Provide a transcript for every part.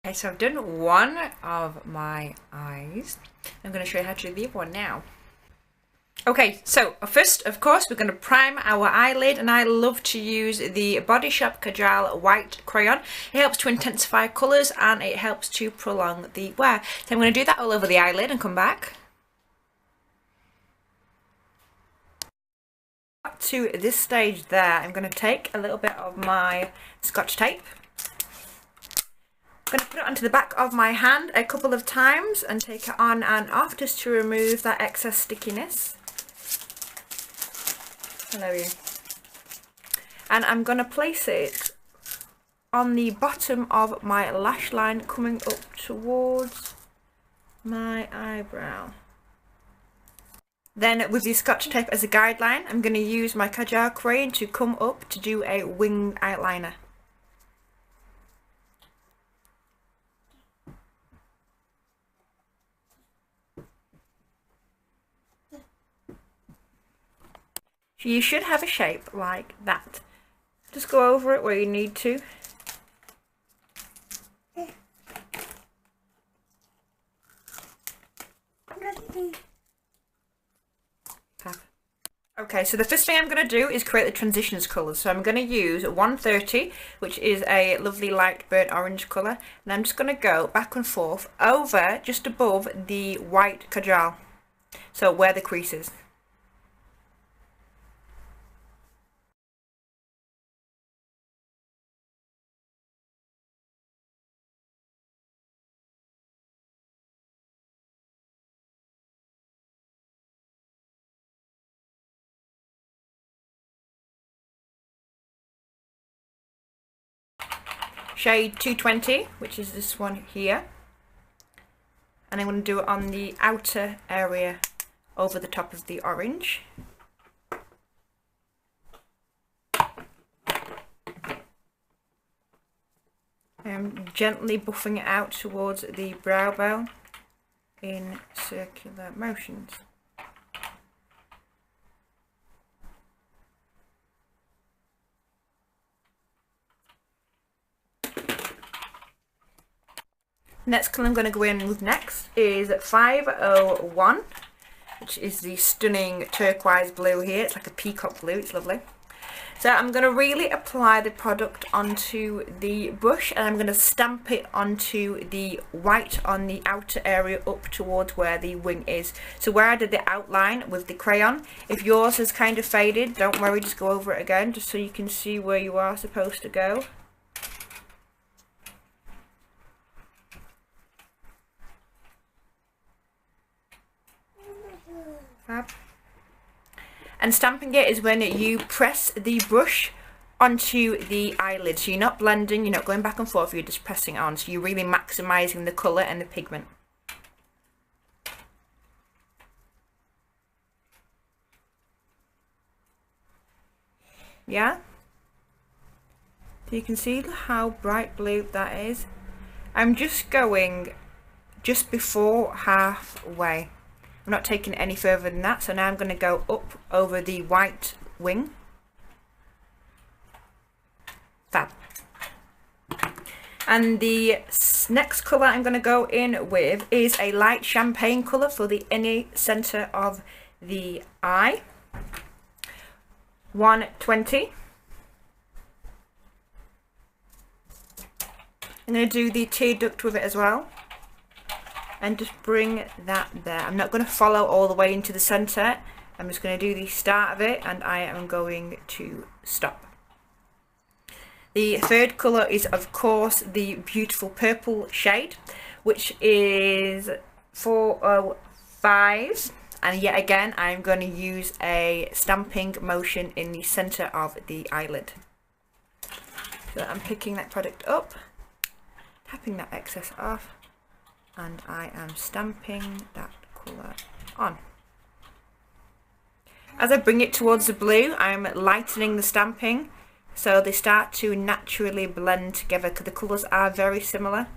Okay, so I've done one of my eyes. I'm going to show you how to do the other one now. Okay, so first, of course, we're going to prime our eyelid, and I love to use the Body Shop Kajal White Crayon. It helps to intensify colours and it helps to prolong the wear. So I'm going to do that all over the eyelid and come back. Up to this stage there, I'm going to take a little bit of my Scotch tape. I'm going to put it onto the back of my hand a couple of times and take it on and off just to remove that excess stickiness. Hello you. And I'm going to place it on the bottom of my lash line coming up towards my eyebrow. Then with the Scotch tape as a guideline, I'm going to use my Kajal crayon to come up to do a wing eyeliner. So you should have a shape like that. Just go over it where you need to. Okay, so the first thing I'm going to do is create the transitions colours. So I'm going to use 130, which is a lovely light burnt orange colour. And I'm just going to go back and forth over just above the white Kajal. So where the crease is. Shade 220, which is this one here, and I'm going to do it on the outer area over the top of the orange. I'm gently buffing it out towards the brow bone in circular motions. Next colour I'm going to go in with next is 501, which is the stunning turquoise blue here. It's like a peacock blue, it's lovely. So I'm going to really apply the product onto the brush, and I'm going to stamp it onto the white on the outer area up towards where the wing is. So where I did the outline with the crayon, if yours has kind of faded, don't worry, just go over it again just so you can see where you are supposed to go. Fab. And stamping it is when you press the brush onto the eyelid. So you're not blending, you're not going back and forth, you're just pressing it on. So you're really maximising the colour and the pigment. Yeah? So you can see how bright blue that is. I'm just going just before halfway. I'm not taking it any further than that, so now I'm going to go up over the white wing. Fab. And the next colour I'm going to go in with is a light champagne colour for the inner centre of the eye. 120. I'm going to do the tear duct with it as well. And just bring that there. I'm not going to follow all the way into the centre. I'm just going to do the start of it and I am going to stop. The third colour is of course the beautiful purple shade, which is 405. And yet again I'm going to use a stamping motion in the centre of the eyelid. So I'm picking that product up, tapping that excess off, and I am stamping that colour on. As I bring it towards the blue, I'm lightening the stamping so they start to naturally blend together because the colours are very similar.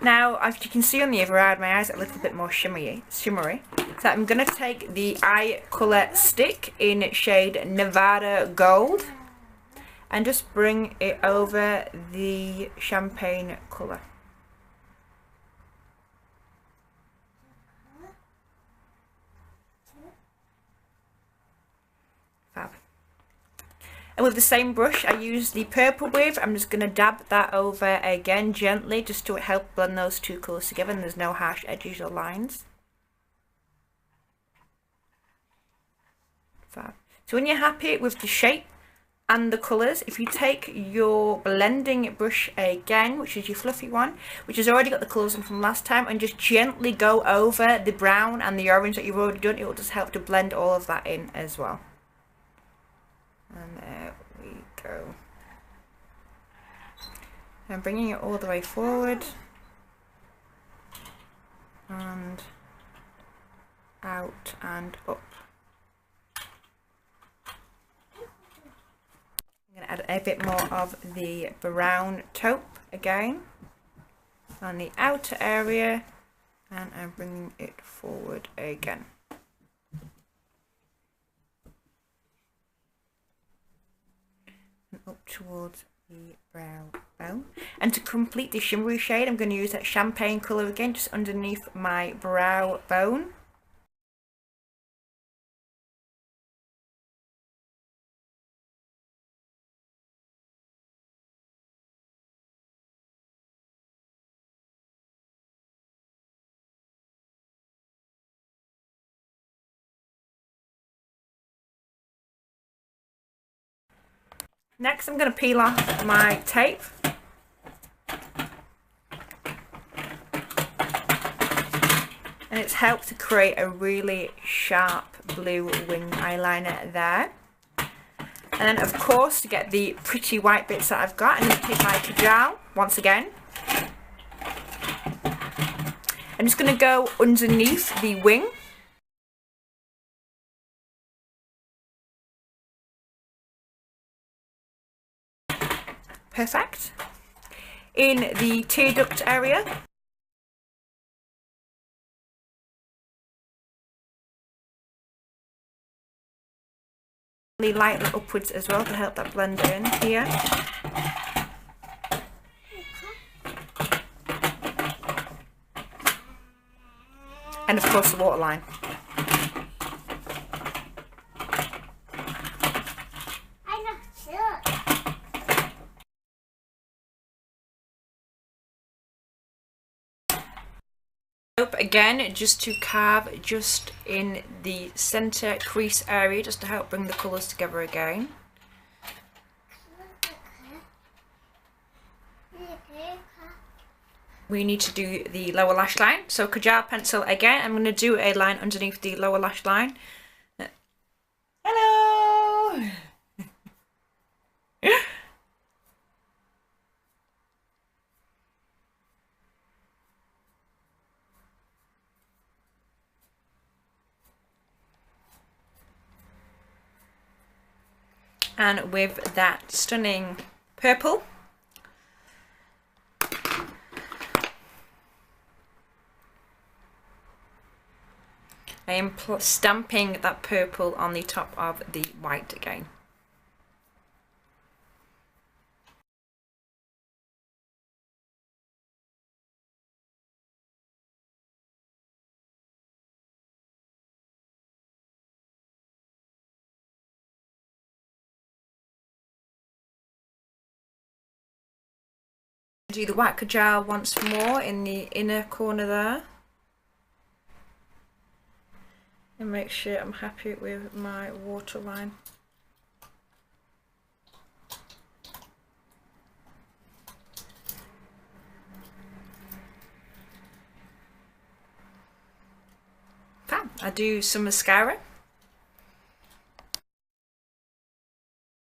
Now, as you can see on the other eye, my eyes are a little bit more shimmery. So I'm going to take the eye colour stick in shade Nevada Gold and just bring it over the champagne colour. Fab. And with the same brush I used the purple with, I'm just going to dab that over again gently just to help blend those two colours together and there's no harsh edges or lines. Fab. So when you're happy with the shape and the colours, if you take your blending brush again, which is your fluffy one, which has already got the colours in from last time, and just gently go over the brown and the orange that you've already done, it will just help to blend all of that in as well. And there we go. I'm bringing it all the way forward and out and up. I'm going to add a bit more of the brown taupe again on the outer area, and I'm bringing it forward again. And up towards the brow bone. And to complete the shimmery shade, I'm going to use that champagne colour again, just underneath my brow bone. Next, I'm going to peel off my tape. And it's helped to create a really sharp blue wing eyeliner there. And then, of course, to get the pretty white bits that I've got, I'm going to take my Kajal once again. I'm just going to go underneath the wing. Perfect. In the tear duct area, lightly upwards as well to help that blend in here. And of course the waterline. Again, just to carve just in the centre crease area, just to help bring the colours together again. We need to do the lower lash line, so Kajal pencil again. I'm going to do a line underneath the lower lash line. Hello! And with that stunning purple, I am stamping that purple on the top of the white again. Do the white Kajal once more in the inner corner there. And make sure I'm happy with my waterline. Fab. I do some mascara.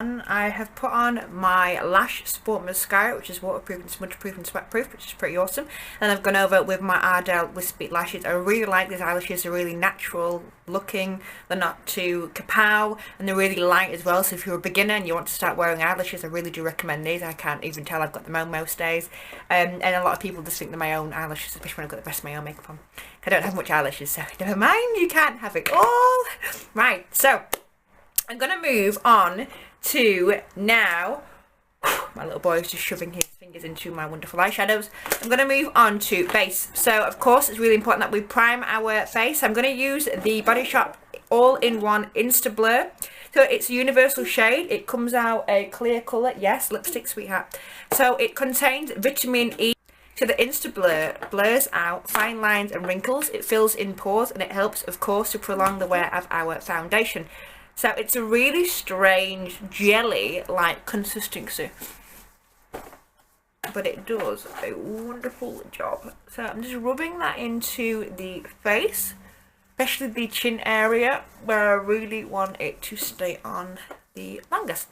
I I have put on my Lash Sport Mascara, which is waterproof and smudge proof and sweat proof, which is pretty awesome. And I've gone over with my Ardell Wispy lashes. I really like these eyelashes. They're really natural looking, they're not too kapow, and they're really light as well. So if you're a beginner and you want to start wearing eyelashes, I really do recommend these. I can't even tell I've got them on most days. And a lot of people just think they're my own eyelashes, especially when I've got the rest of my own makeup on. I don't have much eyelashes, so never mind, you can't have it all. Right, so I'm going to move on to now, my little boy is just shoving his fingers into my wonderful eyeshadows. I'm going to move on to base. So of course it's really important that we prime our face. I'm going to use the Body Shop All-in-One Insta Blur. So it's a universal shade. It comes out a clear colour. Yes, lipstick, sweetheart. So it contains vitamin E. So the Insta Blur blurs out fine lines and wrinkles. It fills in pores, and it helps, of course, to prolong the wear of our foundation. So it's a really strange jelly-like consistency, but it does a wonderful job. So I'm just rubbing that into the face, especially the chin area where I really want it to stay on the longest.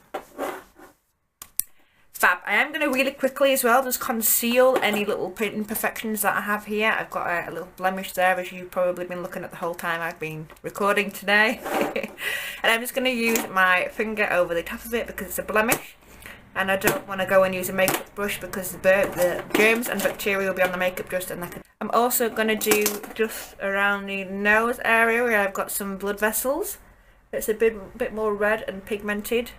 Fab. I am going to really quickly as well just conceal any little imperfections that I have here. I've got a little blemish there, as you've probably been looking at the whole time I've been recording today. And I'm just going to use my finger over the top of it because it's a blemish, and I don't want to go and use a makeup brush because the germs and bacteria will be on the makeup brush. And I'm also going to do just around the nose area where I've got some blood vessels. It's a bit more red and pigmented,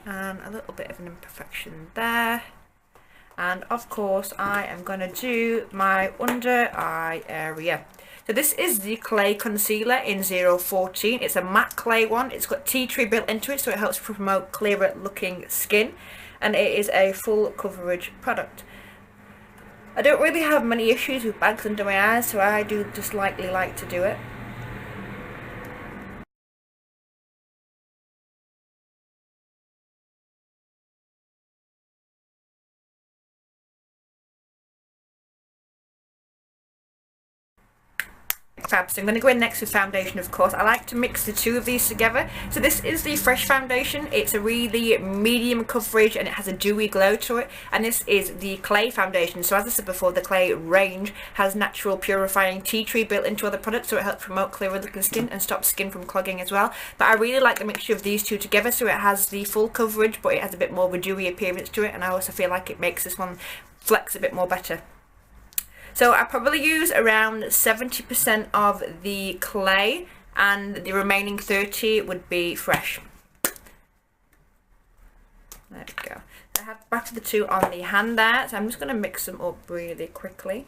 and a little bit of an imperfection there. And of course I am going to do my under eye area. So this is the clay concealer in 014. It's a matte clay one. It's got tea tree built into it, so it helps promote clearer looking skin, and it is a full coverage product. I don't really have many issues with bags under my eyes, so I do just like to do it. Fab. So I'm going to go in next with foundation, of course. I like to mix the two of these together. So this is the Fresh foundation. It's a really medium coverage and it has a dewy glow to it. And this is the clay foundation. So as I said before, the clay range has natural purifying tea tree built into other products, so it helps promote clearer looking skin and stop skin from clogging as well. But I really like the mixture of these two together, so it has the full coverage but it has a bit more of a dewy appearance to it, and I also feel like it makes this one flex a bit more better. So I probably use around 70% of the clay, and the remaining 30 would be Fresh. There we go. I have back to the two on the hand there, so I'm just going to mix them up really quickly.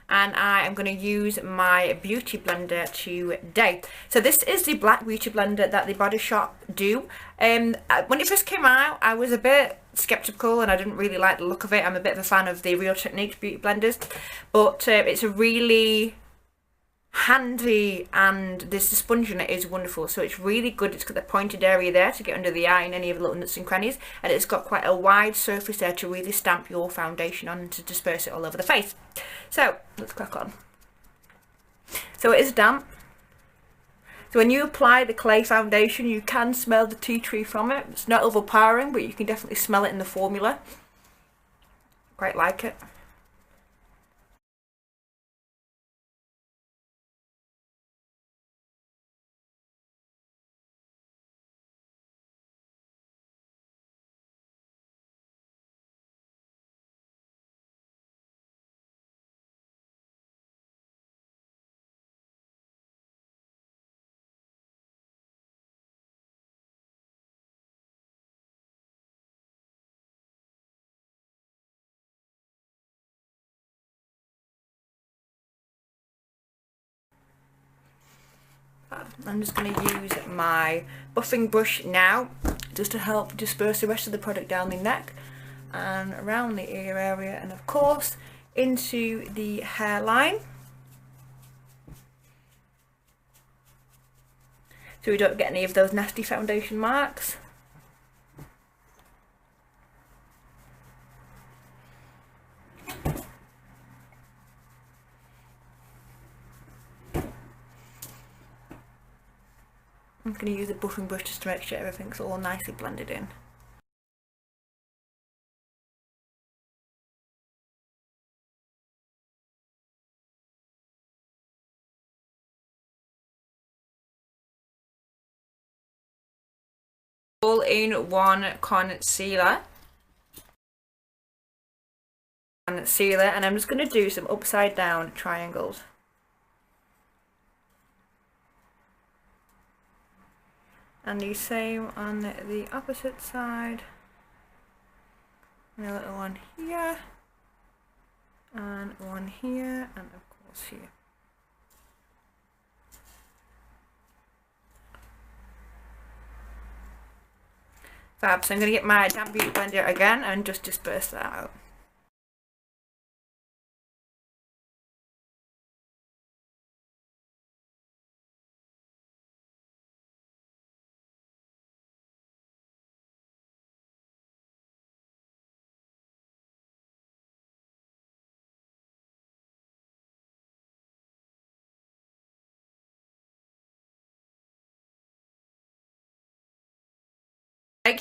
And I am going to use my beauty blender today. So this is the black beauty blender that the Body Shop do. When it first came out, I was a bit skeptical and I didn't really like the look of it. I'm a bit of a fan of the Real Techniques beauty blenders, but it's a really handy, and the sponge in it is wonderful, so it's really good. It's got the pointed area there to get under the eye and any of the little nooks and crannies, and it's got quite a wide surface there to really stamp your foundation on and to disperse it all over the face. So let's crack on. So it is damp, so when you apply the clay foundation you can smell the tea tree from it. It's not overpowering, but you can definitely smell it in the formula. Quite like it. I'm just going to use my buffing brush now just to help disperse the rest of the product down the neck and around the ear area, and of course into the hairline, so we don't get any of those nasty foundation marks. I'm going to use a buffing brush just to make sure everything's all nicely blended in. all-in-one concealer. And I'm just going to do some upside down triangles. And the same on the opposite side. And a little one here. And one here. And of course here. Fab. So I'm going to get my damp beauty blender again and just disperse that out.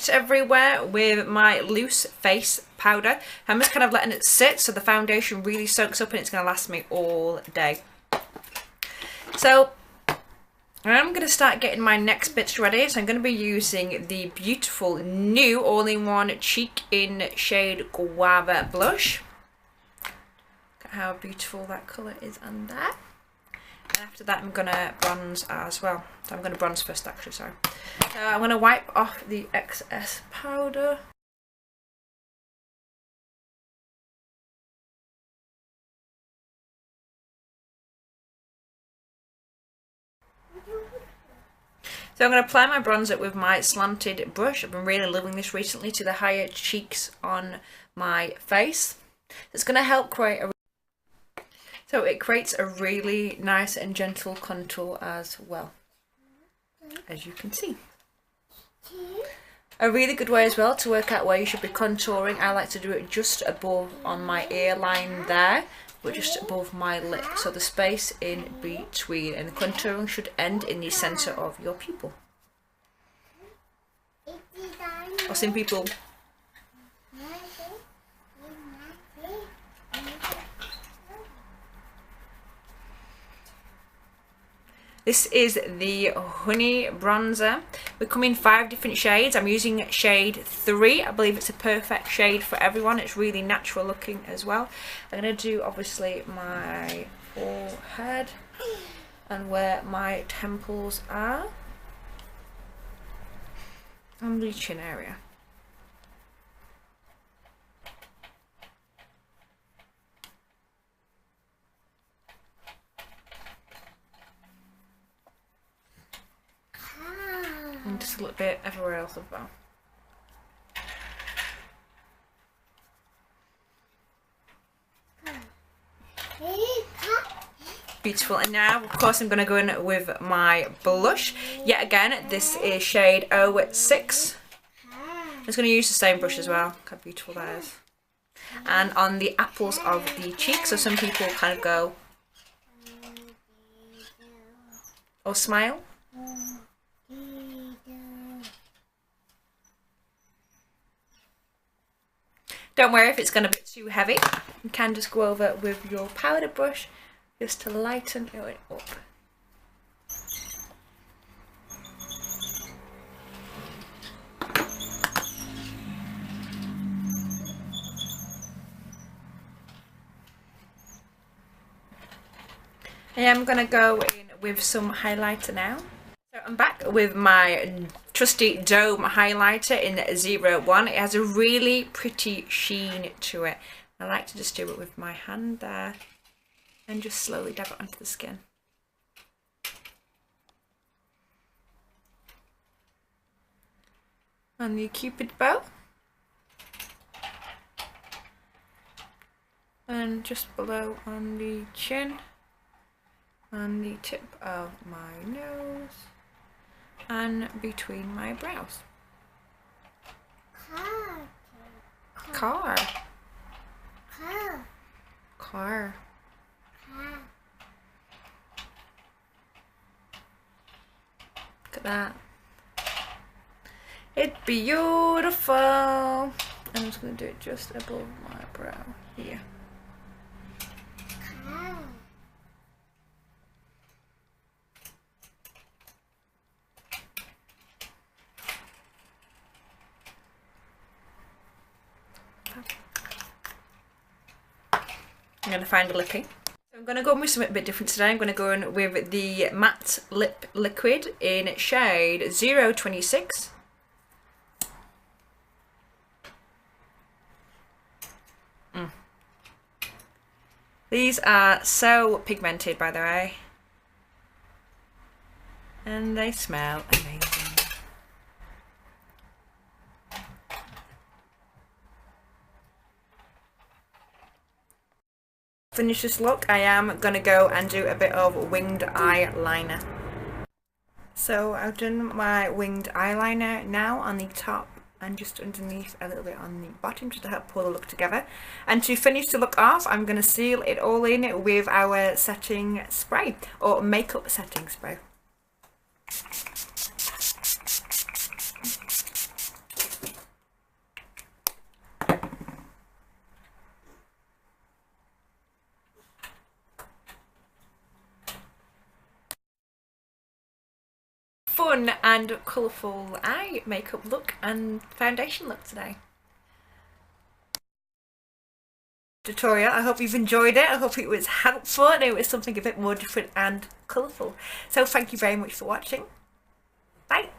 Everywhere with my loose face powder. I'm just kind of letting it sit so the foundation really soaks up and it's going to last me all day. So I'm going to start getting my next bits ready. So I'm going to be using the beautiful new all-in-one cheek in shade Guava blush. Look at how beautiful that colour is on that. And after that I'm going to bronze as well. So I'm going to bronze first actually, sorry. So I'm going to wipe off the excess powder. So I'm going to apply my bronzer with my slanted brush. I've been really loving this recently to the higher cheeks on my face. It's going to help create a... So it creates a really nice and gentle contour as well, as you can see. A really good way as well to work out where you should be contouring. I like to do it just above on my ear line there, but just above my lip, so the space in between, and the contouring should end in the centre of your pupil. Or some people... This is the Honey Bronzer. We come in 5 different shades. I'm using shade 3. I believe it's a perfect shade for everyone. It's really natural looking as well. I'm going to do obviously my forehead and where my temples are. And the chin area. And just a little bit everywhere else as well. Beautiful. And now of course I'm going to go in with my blush. Yet again, this is shade 06. I'm just going to use the same brush as well. Look how beautiful that is. And on the apples of the cheek, so some people kind of go or smile. Don't worry if it's going to be too heavy. You can just go over with your powder brush just to lighten it up. And I'm going to go in with some highlighter now. So I'm back with my trusty Dome highlighter in 01. It has a really pretty sheen to it. I like to just do it with my hand there and just slowly dab it onto the skin. On the Cupid bow. And just below on the chin. On the tip of my nose. And between my brows. Car. Look at that. It's beautiful. I'm just going to do it just above my brow here. I'm going to find a lippy. I'm going to go in with something a bit different today. I'm going to go in with the matte lip liquid in shade 026. These are so pigmented, by the way, and they smell amazing. Finish this look, I am going to go and do a bit of winged eyeliner. So I've done my winged eyeliner now on the top and just underneath a little bit on the bottom, just to help pull the look together. And to finish the look off, I'm going to seal it all in with our setting spray, or makeup setting spray. Fun and colourful eye makeup look and foundation look today. Tutorial. I hope you've enjoyed it. I hope it was helpful and it was something a bit more different and colourful. So thank you very much for watching. Bye.